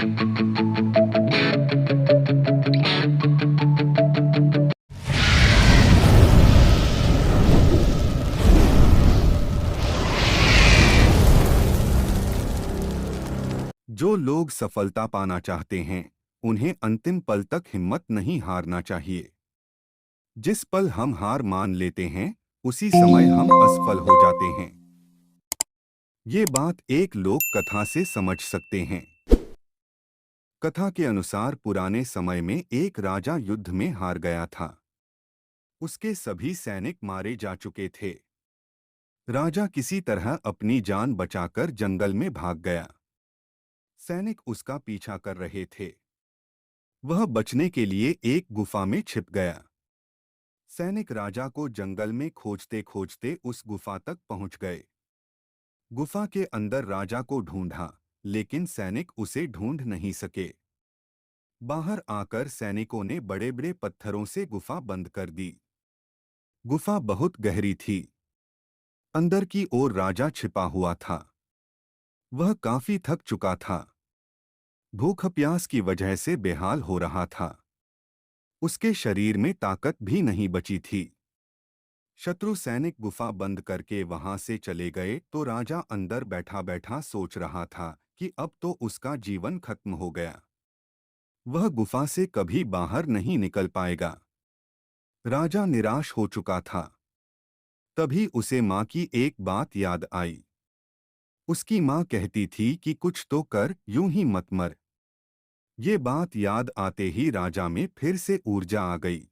जो लोग सफलता पाना चाहते हैं, उन्हें अंतिम पल तक हिम्मत नहीं हारना चाहिए। जिस पल हम हार मान लेते हैं, उसी समय हम असफल हो जाते हैं। ये बात एक लोक कथा से समझ सकते हैं। कथा के अनुसार पुराने समय में एक राजा युद्ध में हार गया था। उसके सभी सैनिक मारे जा चुके थे। राजा किसी तरह अपनी जान बचाकर जंगल में भाग गया। सैनिक उसका पीछा कर रहे थे। वह बचने के लिए एक गुफा में छिप गया। सैनिक राजा को जंगल में खोजते खोजते उस गुफा तक पहुंच गए। गुफा के अंदर राजा को ढूंढा, लेकिन सैनिक उसे ढूंढ नहीं सके। बाहर आकर सैनिकों ने बड़े बड़े पत्थरों से गुफा बंद कर दी। गुफा बहुत गहरी थी। अंदर की ओर राजा छिपा हुआ था। वह काफी थक चुका था। भूख प्यास की वजह से बेहाल हो रहा था। उसके शरीर में ताकत भी नहीं बची थी। शत्रु सैनिक गुफा बंद करके वहां से चले गए तो राजा अंदर बैठा बैठा सोच रहा था कि अब तो उसका जीवन खत्म हो गया। वह गुफा से कभी बाहर नहीं निकल पाएगा। राजा निराश हो चुका था। तभी उसे माँ की एक बात याद आई। उसकी माँ कहती थी कि कुछ तो कर, यूं ही मत मर। ये बात याद आते ही राजा में फिर से ऊर्जा आ गई।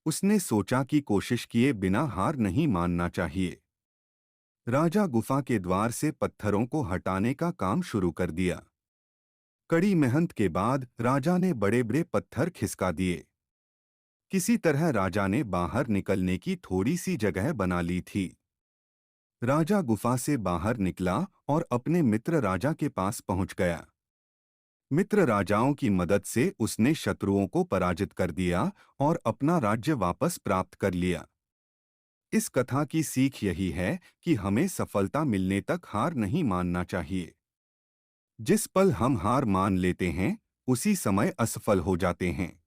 उसने सोचा कि कोशिश किए बिना हार नहीं मानना चाहिए। राजा गुफा के द्वार से पत्थरों को हटाने का काम शुरू कर दिया। कड़ी मेहनत के बाद राजा ने बड़े बड़े पत्थर खिसका दिए। किसी तरह राजा ने बाहर निकलने की थोड़ी सी जगह बना ली थी। राजा गुफा से बाहर निकला और अपने मित्र राजा के पास पहुंच गया। मित्र राजाओं की मदद से उसने शत्रुओं को पराजित कर दिया और अपना राज्य वापस प्राप्त कर लिया। इस कथा की सीख यही है कि हमें सफलता मिलने तक हार नहीं मानना चाहिए। जिस पल हम हार मान लेते हैं, उसी समय असफल हो जाते हैं।